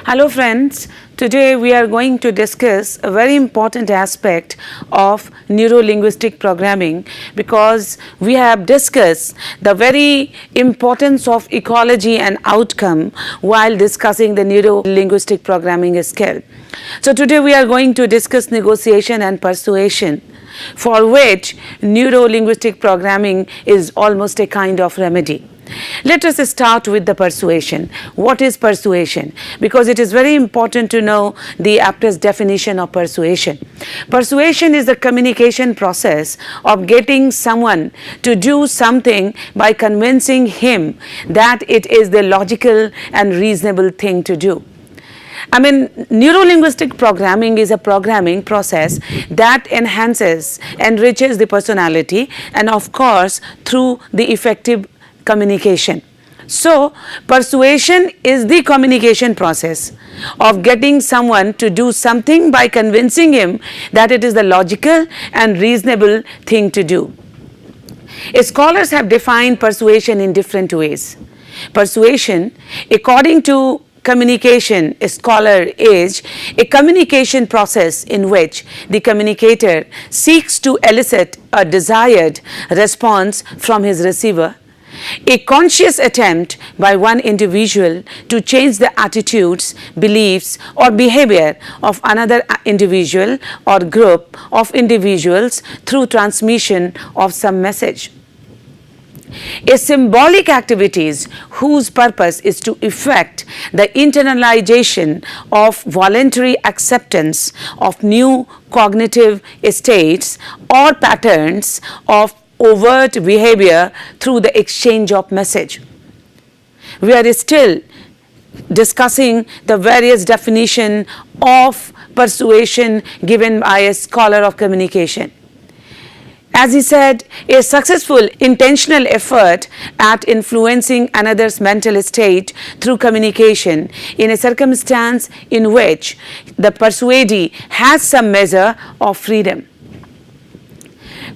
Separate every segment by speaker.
Speaker 1: Hello friends, today we are going to discuss a very important aspect of neuro-linguistic programming because we have discussed the very importance of ecology and outcome while discussing the neuro-linguistic programming skill. So today we are going to discuss negotiation and persuasion, for which neuro-linguistic programming is almost a kind of remedy. Let us start with the persuasion. What is persuasion? Because it is very important to know the aptest definition of persuasion. Persuasion is the communication process of getting someone to do something by convincing him that it is the logical and reasonable thing to do. Neuro-linguistic programming is a programming process that enhances, enriches the personality, and of course through the effective communication. So, persuasion is the communication process of getting someone to do something by convincing him that it is the logical and reasonable thing to do. Scholars have defined persuasion in different ways. Persuasion, according to communication scholar, is a communication process in which the communicator seeks to elicit a desired response from his receiver, a conscious attempt by one individual to change the attitudes, beliefs, or behavior of another individual or group of individuals through transmission of some message. A symbolic activities whose purpose is to effect the internalization of voluntary acceptance of new cognitive states or patterns of overt behavior through the exchange of message. We are still discussing the various definition of persuasion given by a scholar of communication. As he said, a successful intentional effort at influencing another's mental state through communication in a circumstance in which the persuadee has some measure of freedom.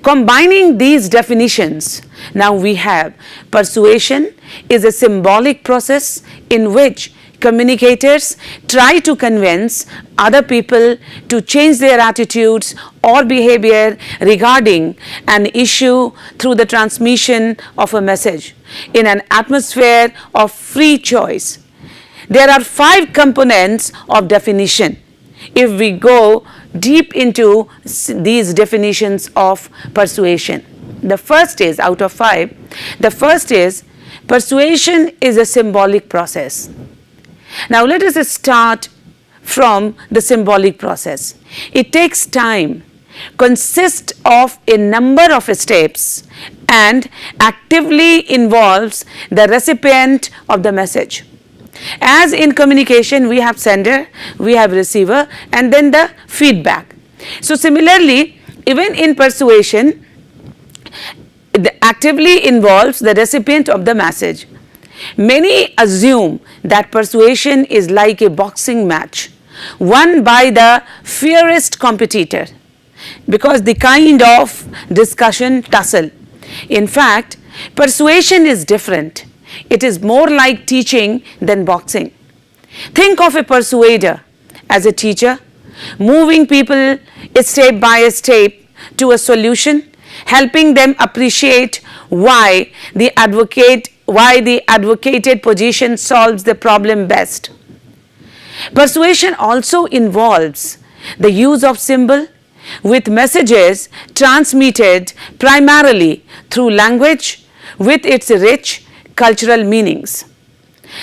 Speaker 1: Combining these definitions, now we have persuasion is a symbolic process in which communicators try to convince other people to change their attitudes or behavior regarding an issue through the transmission of a message in an atmosphere of free choice. There are 5 components of definition. If we go deep into these definitions of persuasion, the first is, out of 5, the first is persuasion is a symbolic process. Now let us start from the symbolic process. It takes time, consists of a number of steps, and actively involves the recipient of the message. As in communication, we have sender, we have receiver, and then the feedback. So similarly, even in persuasion, it actively involves the recipient of the message. Many assume that persuasion is like a boxing match won by the fiercest competitor because the kind of discussion tussle. In fact, persuasion is different. It is more like teaching than boxing. Think of a persuader as a teacher, moving people step by step to a solution, helping them appreciate why the advocated position solves the problem best. Persuasion also involves the use of symbol with messages transmitted primarily through language with its rich cultural meanings.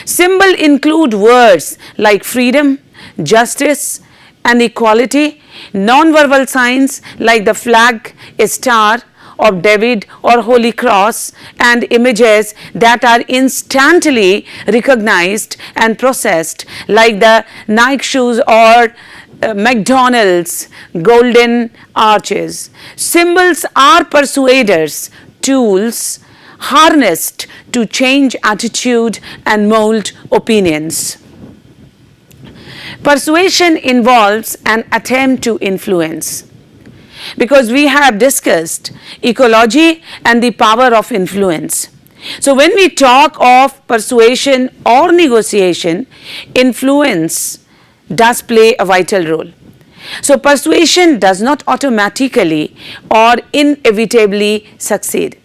Speaker 1: Symbols include words like freedom, justice, and equality, non-verbal signs like the flag, a star of David or Holy Cross, and images that are instantly recognized and processed like the Nike shoes or McDonald's golden arches. Symbols are persuaders' tools harnessed to change attitude and mold opinions. Persuasion involves an attempt to influence. Because we have discussed ecology and the power of influence. So when we talk of persuasion or negotiation, influence does play a vital role. So persuasion does not automatically or inevitably succeed.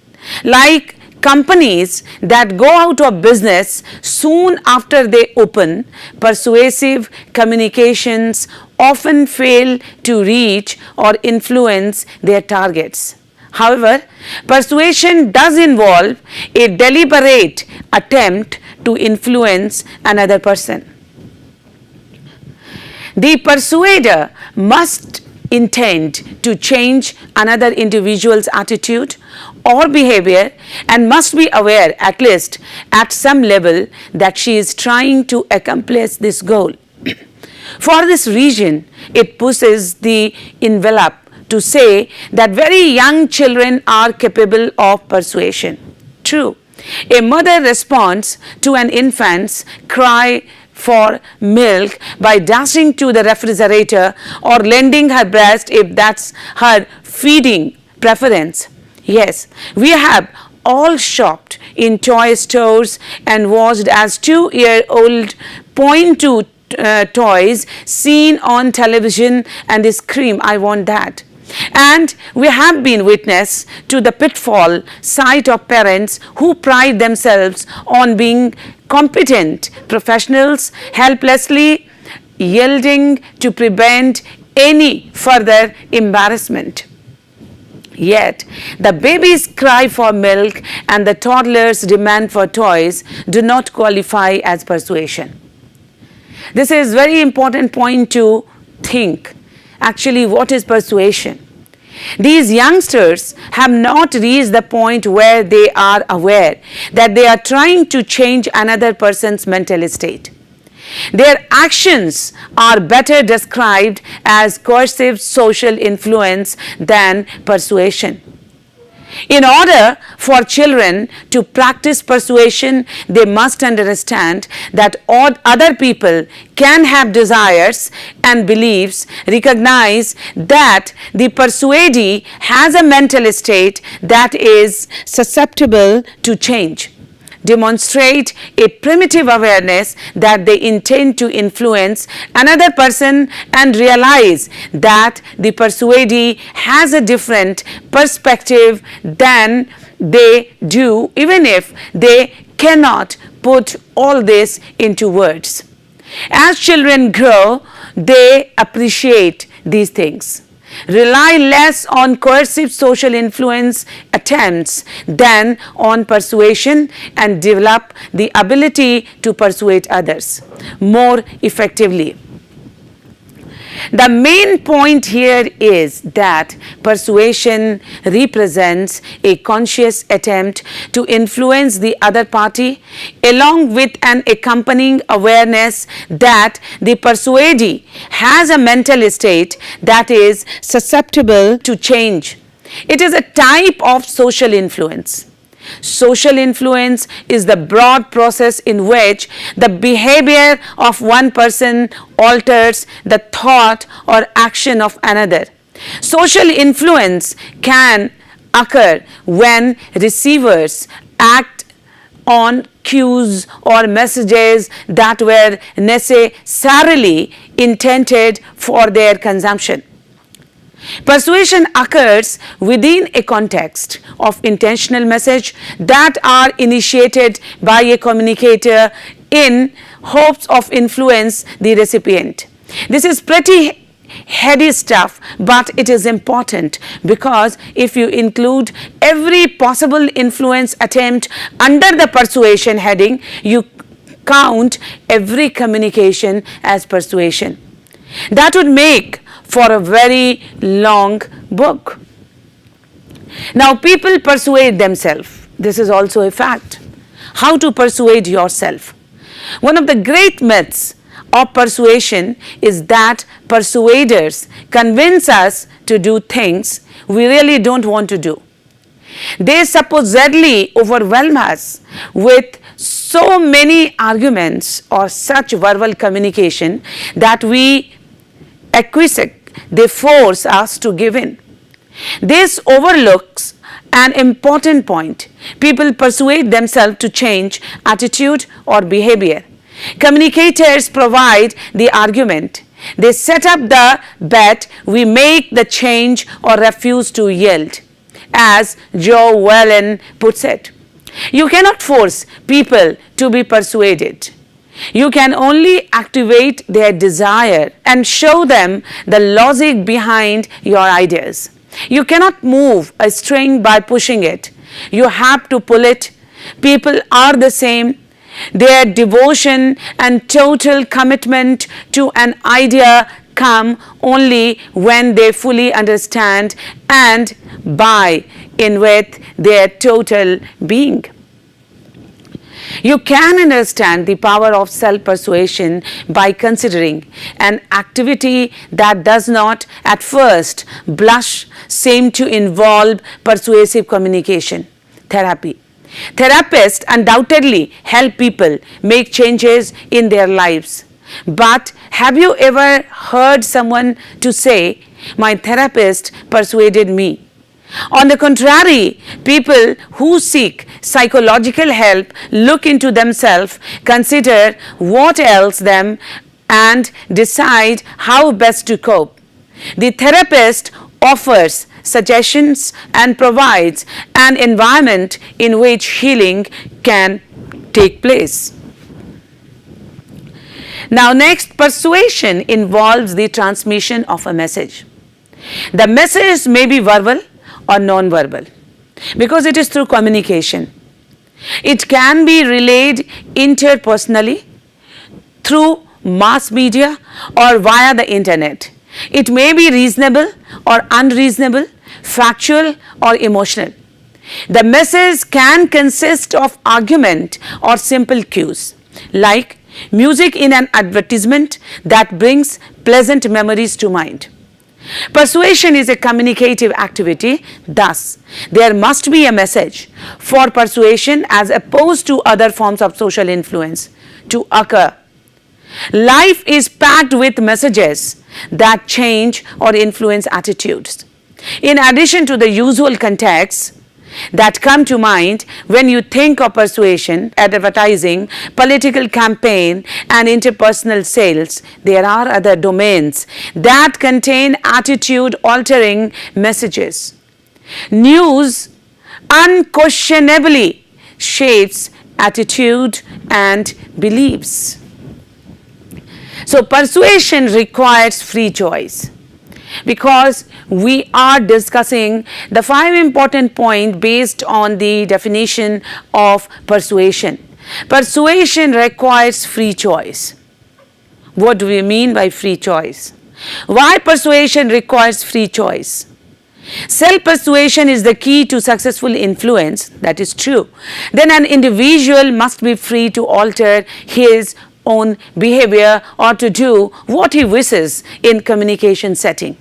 Speaker 1: Like companies that go out of business soon after they open, persuasive communications often fail to reach or influence their targets. However, persuasion does involve a deliberate attempt to influence another person. The persuader must intend to change another individual's attitude or behavior and must be aware, at least at some level, that she is trying to accomplish this goal. For this reason, it pushes the envelope to say that very young children are capable of persuasion. True, a mother responds to an infant's cry for milk by dashing to the refrigerator or lending her breast if that's her feeding preference. Yes, we have all shopped in toy stores and watched as 2-year-old point to toys seen on television and scream, "I want that." And we have been witness to the pitfall side of parents who pride themselves on being competent professionals, helplessly yielding to prevent any further embarrassment. Yet, the baby's cry for milk and the toddler's demand for toys do not qualify as persuasion. This is very important point to think. Actually, what is persuasion? These youngsters have not reached the point where they are aware that they are trying to change another person's mental state. Their actions are better described as coercive social influence than persuasion. In order for children to practice persuasion, they must understand that other people can have desires and beliefs, recognize that the persuadee has a mental state that is susceptible to change, demonstrate a primitive awareness that they intend to influence another person, and realize that the persuadee has a different perspective than they do, even if they cannot put all this into words. As children grow, they appreciate these things, rely less on coercive social influence attempts than on persuasion, and develop the ability to persuade others more effectively. The main point here is that persuasion represents a conscious attempt to influence the other party, along with an accompanying awareness that the persuadee has a mental state that is susceptible to change. It is a type of social influence. Social influence is the broad process in which the behavior of one person alters the thought or action of another. Social influence can occur when receivers act on cues or messages that were necessarily intended for their consumption. Persuasion occurs within a context of intentional message that are initiated by a communicator in hopes of influence the recipient. This is pretty heady stuff, but it is important because if you include every possible influence attempt under the persuasion heading, you count every communication as persuasion. That would make for a very long book. Now, people persuade themselves. This is also a fact. How to persuade yourself? One of the great myths of persuasion is that persuaders convince us to do things we really don't want to do. They supposedly overwhelm us with so many arguments or such verbal communication that we acquiesce. They force us to give in. This overlooks an important point. People persuade themselves to change attitude or behavior. Communicators provide the argument. They set up the bet, we make the change or refuse to yield. As Joe Whelan puts it, you cannot force people to be persuaded. You can only activate their desire and show them the logic behind your ideas. You cannot move a string by pushing it. You have to pull it. People are the same. Their devotion and total commitment to an idea come only when they fully understand and buy in with their total being. You can understand the power of self-persuasion by considering an activity that does not at first blush seem to involve persuasive communication: therapy. Therapists undoubtedly help people make changes in their lives. But have you ever heard someone to say, "My therapist persuaded me"? On the contrary, people who seek psychological help look into themselves, consider what ails them, and decide how best to cope. The therapist offers suggestions and provides an environment in which healing can take place. Now, next, persuasion involves the transmission of a message. The message may be verbal or non-verbal because it is through communication. It can be relayed interpersonally through mass media or via the internet. It may be reasonable or unreasonable, factual or emotional. The message can consist of argument or simple cues, like music in an advertisement that brings pleasant memories to mind. Persuasion is a communicative activity, thus there must be a message for persuasion as opposed to other forms of social influence to occur. Life is packed with messages that change or influence attitudes. In addition to the usual contexts that come to mind when you think of persuasion, advertising, political campaign and interpersonal sales, there are other domains that contain attitude altering messages. News unquestionably shapes attitude and beliefs. So persuasion requires free choice. Because we are discussing the 5 important points based on the definition of persuasion. Persuasion requires free choice. What do we mean by free choice? Why persuasion requires free choice? Self-persuasion is the key to successful influence, that is true. Then an individual must be free to alter his own behavior or to do what he wishes in communication setting.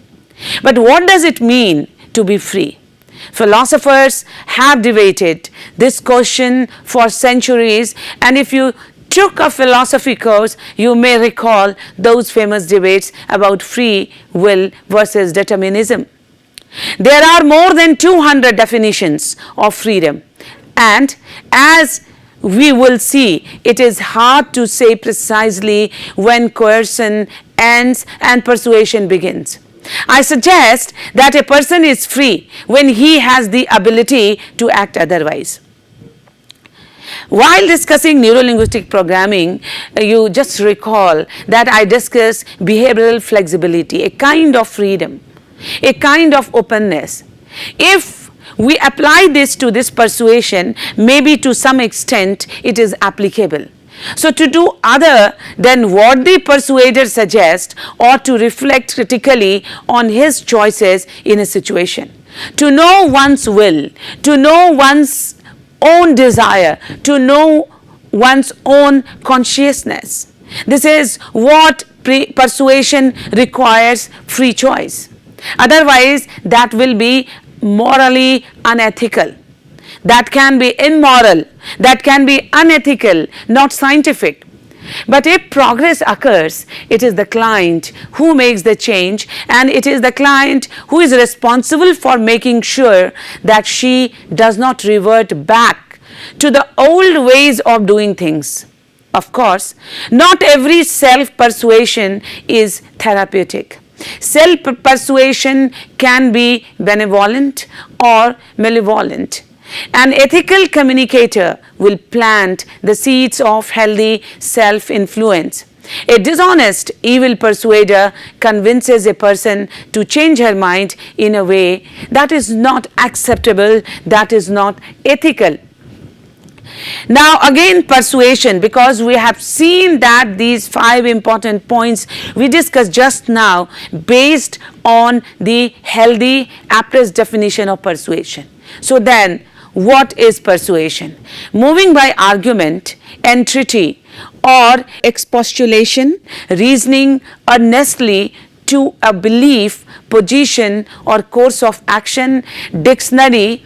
Speaker 1: But what does it mean to be free? Philosophers have debated this question for centuries, and if you took a philosophy course, you may recall those famous debates about free will versus determinism. There are more than 200 definitions of freedom, and as we will see, it is hard to say precisely when coercion ends and persuasion begins. I suggest that a person is free when he has the ability to act otherwise. While discussing neuro-linguistic programming, you just recall that I discussed behavioral flexibility, a kind of freedom, a kind of openness. If we apply this to this persuasion, maybe to some extent it is applicable. So to do other than what the persuader suggests or to reflect critically on his choices in a situation. To know one's will, to know one's own desire, to know one's own consciousness. This is what persuasion requires: free choice. Otherwise, that will be morally unethical. That can be immoral, that can be unethical, not scientific. But if progress occurs, it is the client who makes the change, and it is the client who is responsible for making sure that she does not revert back to the old ways of doing things. Of course, not every self-persuasion is therapeutic. Self-persuasion can be benevolent or malevolent. An ethical communicator will plant the seeds of healthy self-influence. A dishonest, evil persuader convinces a person to change her mind in a way that is not acceptable, that is not ethical. Now again, persuasion, because we have seen that these 5 important points we discussed just now based on the healthy appraised definition of persuasion. So then, what is persuasion? Moving by argument, entreaty or expostulation, reasoning earnestly to a belief, position or course of action. Dictionary,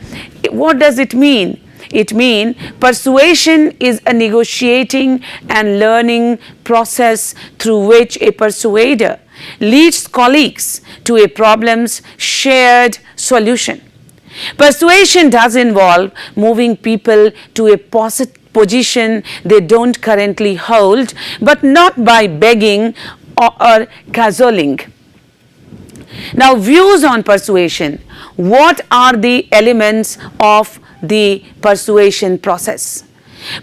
Speaker 1: what does it mean? It means persuasion is a negotiating and learning process through which a persuader leads colleagues to a problem's shared solution. Persuasion does involve moving people to a position they don't currently hold, but not by begging or cajoling. Now, views on persuasion. What are the elements of the persuasion process?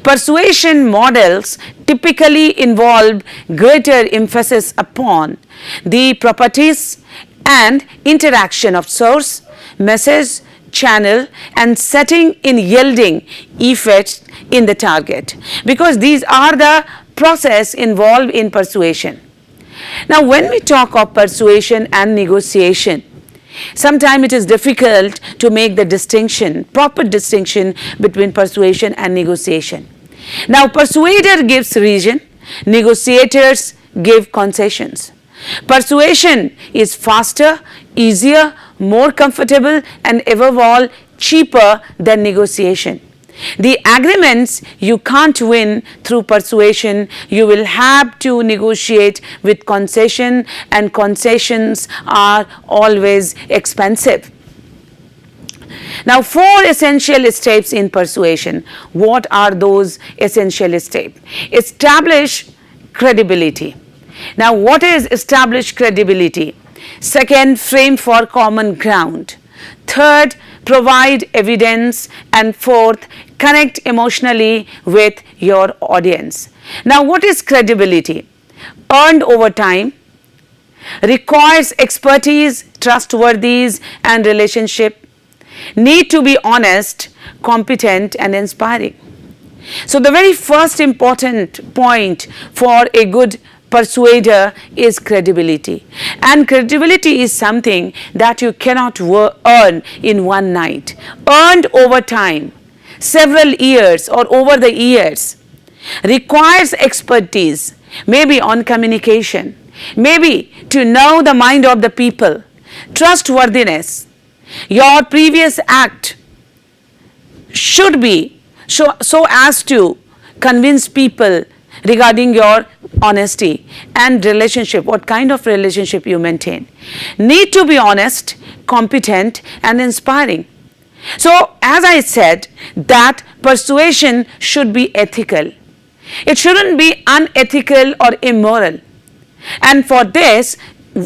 Speaker 1: Persuasion models typically involve greater emphasis upon the properties and interaction of source, message, channel and setting in yielding effects in the target, because these are the process involved in persuasion. Now, when we talk of persuasion and negotiation, sometimes it is difficult to make the distinction, proper distinction between persuasion and negotiation. Now, persuader gives reason, negotiators give concessions. Persuasion is faster, easier, more comfortable and above all cheaper than negotiation. The agreements you can't win through persuasion, you will have to negotiate with concession, and concessions are always expensive. Now, 4 essential steps in persuasion. What are those essential steps? Establish credibility. Now, what is established credibility? Second, frame for common ground. Third, provide evidence. And fourth, connect emotionally with your audience. Now, what is credibility? Earned over time, requires expertise, trustworthiness and relationship, need to be honest, competent and inspiring. So, the very first important point for a good persuader is credibility, and credibility is something that you cannot earn in one night, earned over time, several years or over the years, requires expertise, maybe on communication, maybe to know the mind of the people, trustworthiness. Your previous act should be so as to convince people regarding your honesty and relationship, what kind of relationship you maintain. Need to be honest, competent and inspiring. So, as I said, that persuasion should be ethical. It shouldn't be unethical or immoral. And for this,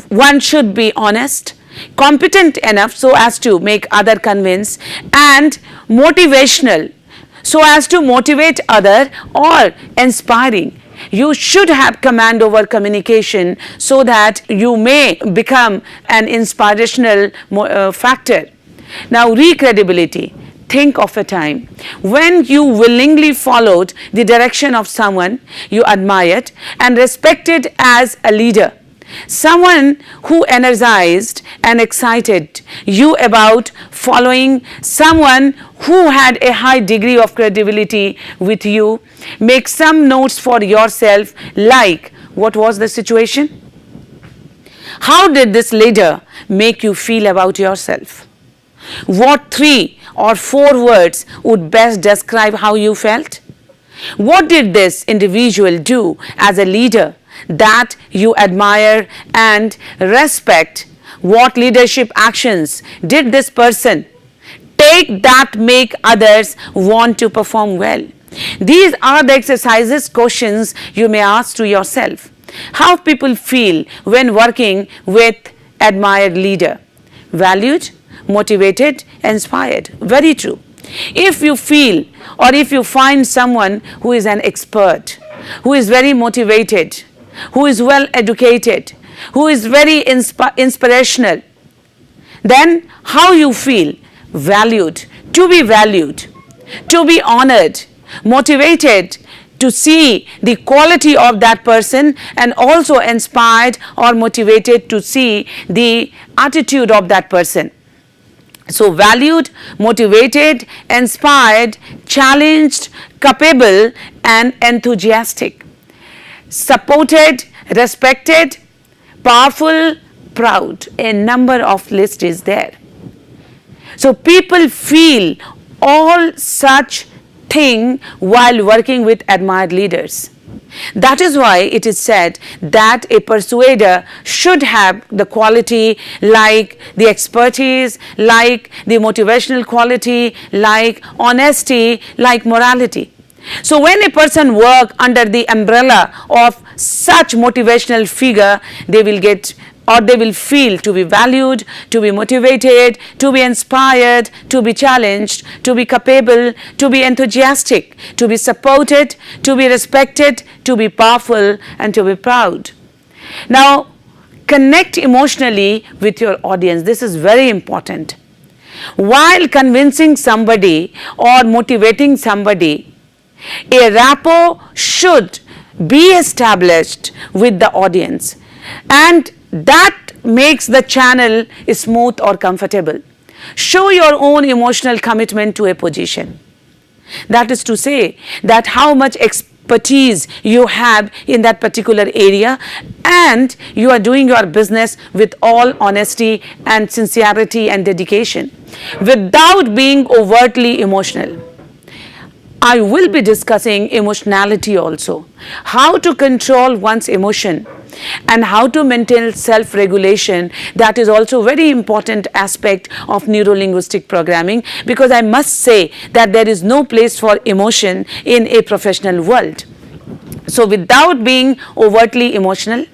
Speaker 1: one should be honest, competent enough so as to make other convince, and motivational so as to motivate other, or inspiring. You should have command over communication so that you may become an inspirational factor. Now, recredibility. Think of a time when you willingly followed the direction of someone you admired and respected as a leader, someone who energized and excited you about following, someone who had a high degree of credibility with you. Make some notes for yourself, like what was the situation? How did this leader make you feel about yourself? What 3 or 4 words would best describe how you felt? What did this individual do as a leader that you admire and respect? What leadership actions did this person take that make others want to perform well. These are the exercises, questions you may ask to yourself. How people feel when working with admired leader? Valued, motivated, inspired. Very true. If you feel or if you find someone who is an expert, who is very motivated, who is well educated, who is very inspirational, then how you feel? Valued, to be honored, motivated to see the quality of that person, and also inspired or motivated to see the attitude of that person. So valued, motivated, inspired, challenged, capable and enthusiastic, supported, respected, powerful, proud. A number of list is there. So people feel all such thing while working with admired leaders. That is why it is said that a persuader should have the quality like the expertise, like the motivational quality, like honesty, like morality. So when a person work under the umbrella of such motivational figure, they will get or they will feel to be valued, to be motivated, to be inspired, to be challenged, to be capable, to be enthusiastic, to be supported, to be respected, to be powerful and to be proud. Now, connect emotionally with your audience. This is very important. While convincing somebody or motivating somebody, a rapport should be established with the audience, and that makes the channel smooth or comfortable. Show your own emotional commitment to a position. That is to say that how much expertise you have in that particular area, and you are doing your business with all honesty and sincerity and dedication without being overtly emotional. I will be discussing emotionality also, how to control one's emotion and how to maintain self-regulation. That is also very important aspect of neuro-linguistic programming, because I must say that there is no place for emotion in a professional world. So without being overtly emotional,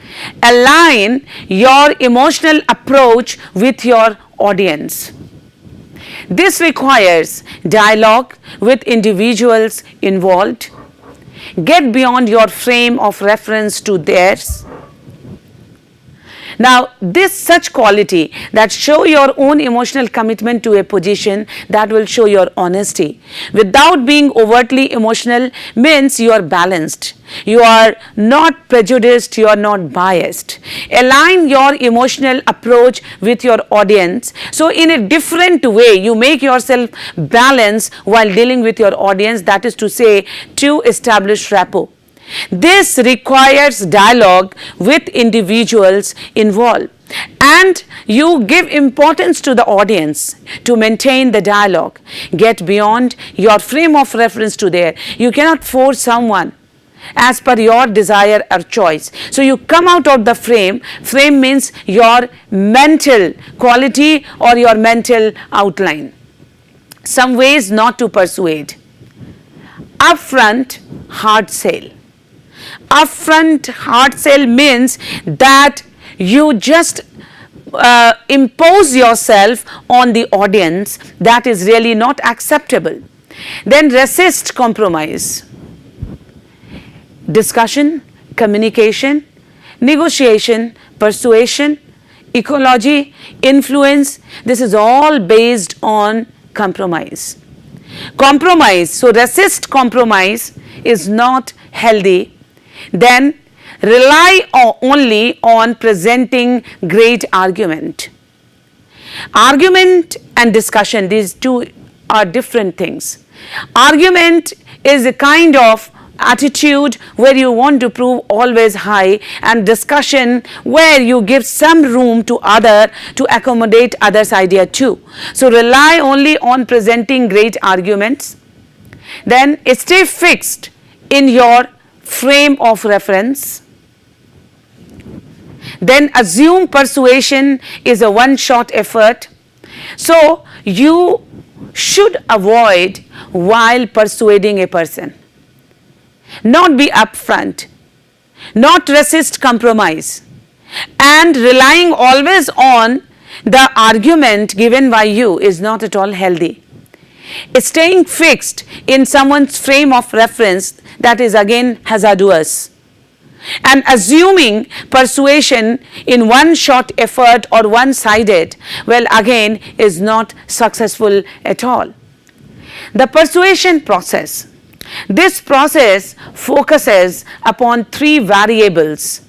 Speaker 1: align your emotional approach with your audience. This requires dialogue with individuals involved. Get beyond your frame of reference to theirs. Now, this such quality that show your own emotional commitment to a position, that will show your honesty. Without being overtly emotional means you are balanced. You are not prejudiced, you are not biased. Align your emotional approach with your audience. So in a different way, you make yourself balanced while dealing with your audience, that is to say, to establish rapport. This requires dialogue with individuals involved, and you give importance to the audience to maintain the dialogue. Get beyond your frame of reference to there. You cannot force someone as per your desire or choice. So you come out of the frame. Frame means your mental quality or your mental outline. Some ways not to persuade. Upfront hard sell. Upfront hard sell means that you just impose yourself on the audience. That is really not acceptable. Then resist compromise. Discussion, communication, negotiation, persuasion, ecology, influence, this is all based on compromise. Compromise, so resist compromise is not healthy. Then rely only on presenting great argument. Argument and discussion, these two are different things. Argument is a kind of attitude where you want to prove always high, and discussion where you give some room to other to accommodate others' idea too. So rely only on presenting great arguments. Then stay fixed in your frame of reference. Then assume persuasion is a one-shot effort. So you should avoid while persuading a person. Not be upfront, not resist compromise, and relying always on the argument given by you is not at all healthy. Staying fixed in someone's frame of reference, that is again hazardous. And assuming persuasion in one shot effort or one sided, well, again, is not successful at all. The persuasion process. This process focuses upon three variables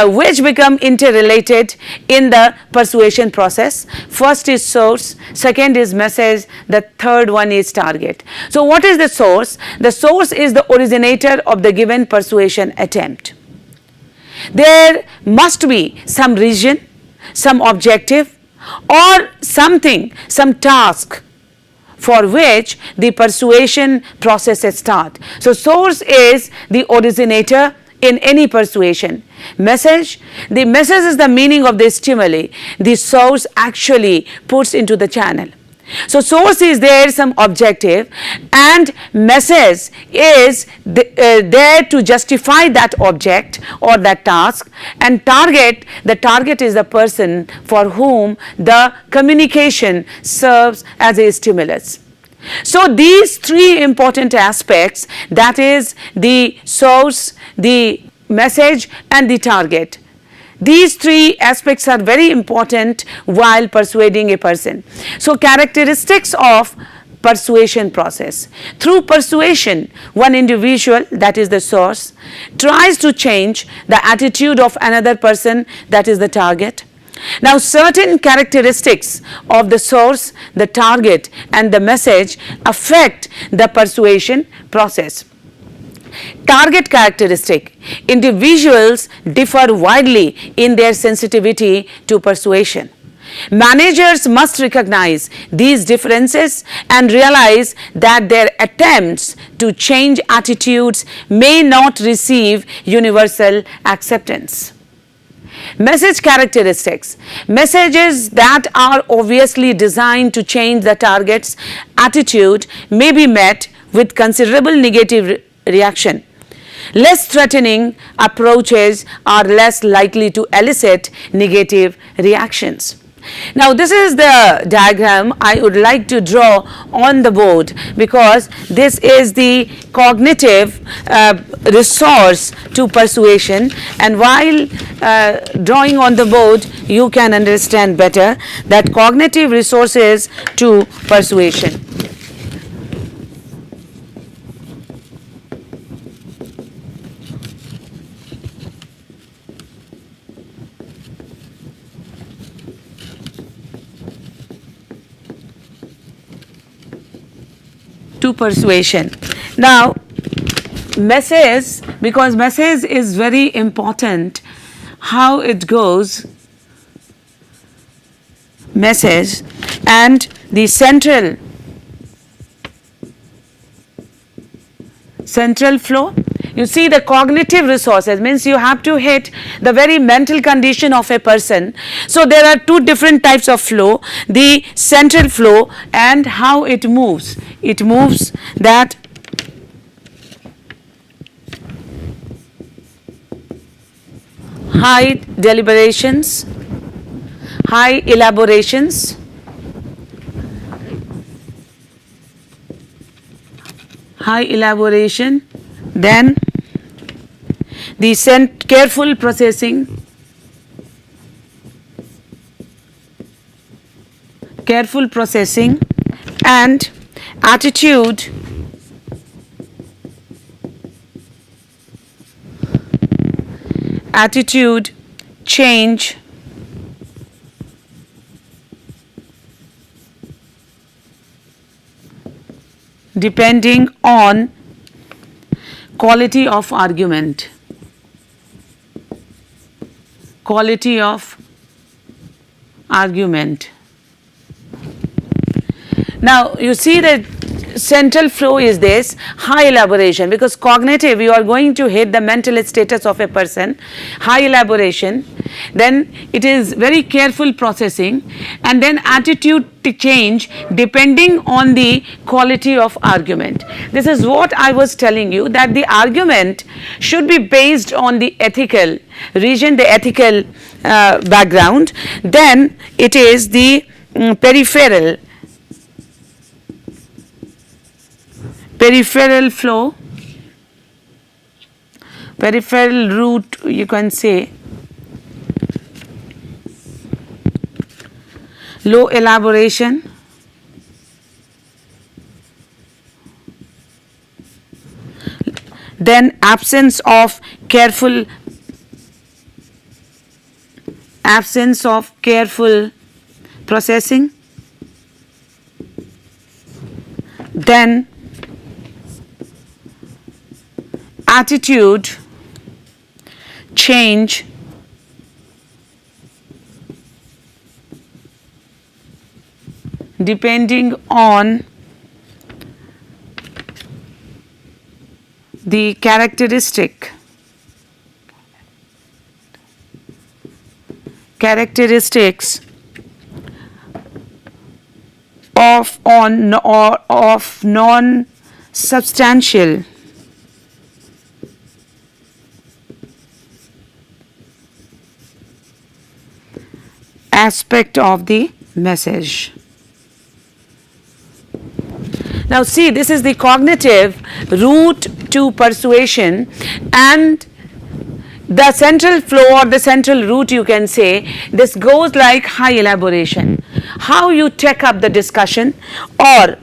Speaker 1: which become interrelated in the persuasion process. First is source, second is message, the third one is target. So what is the source? The source is the originator of the given persuasion attempt. There must be some reason, some objective, or something, some task for which the persuasion process starts. So source is the originator in any persuasion. Message, the message is the meaning of the stimuli the source actually puts into the channel. So source is there, some objective, and message is there to justify that object or that task, and target, the target is the person for whom the communication serves as a stimulus. So these three important aspects, that is the source, the message and the target, these three aspects are very important while persuading a person. So characteristics of persuasion process. Through persuasion, one individual, that is the source, tries to change the attitude of another person, that is the target. Now certain characteristics of the source, the target and the message affect the persuasion process. Target characteristic. Individuals differ widely in their sensitivity to persuasion. Managers must recognize these differences and realize that their attempts to change attitudes may not receive universal acceptance. Message characteristics. Messages that are obviously designed to change the target's attitude may be met with considerable negative reaction. Less threatening approaches are less likely to elicit negative reactions. Now this is the diagram I would like to draw on the board, because this is the cognitive resource to persuasion, and while drawing on the board you can understand better that cognitive resources to persuasion. To persuasion. Now message, because message is very important, how it goes, message and the central flow. You see, the cognitive resources means you have to hit the very mental condition of a person. So there are two different types of flow, the central flow and how it moves. It moves that high deliberations, high elaborations, high elaboration, then the careful processing, and attitude change depending on quality of argument. Now you see that central flow is this high elaboration, because cognitive you are going to hit the mental status of a person, high elaboration, then it is very careful processing, and then attitude change depending on the quality of argument. This is what I was telling you, that the argument should be based on the ethical region, the ethical background. Then it is the peripheral flow, peripheral route, you can say, low elaboration, then absence of careful processing, then attitude change depending on the characteristics of non-substantial aspect of the message. Now see, this is the cognitive route to persuasion, and the central flow or the central route, you can say, this goes like high elaboration. How you take up the discussion or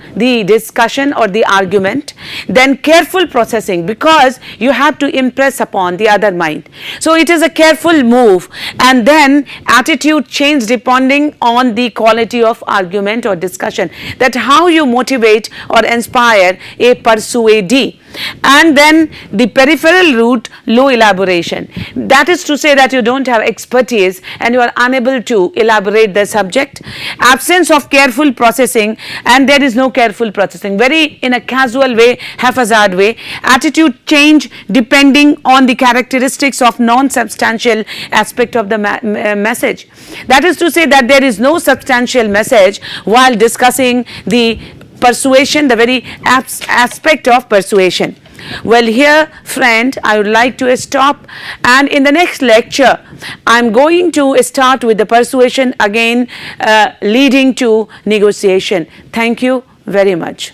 Speaker 1: the argument, then careful processing, because you have to impress upon the other mind. So it is a careful move, and then attitude change depending on the quality of argument or discussion, that how you motivate or inspire a persuadee. And then the peripheral route, low elaboration, that is to say that you don't have expertise and you are unable to elaborate the subject. Absence of careful processing, and there is no careful processing, very in a casual way, haphazard way. Attitude change depending on the characteristics of non-substantial aspect of the message. That is to say that there is no substantial message while discussing the persuasion, the very aspect of persuasion. Well, here friend, I would like to stop, and in the next lecture I am going to start with the persuasion again leading to negotiation. Thank you very much.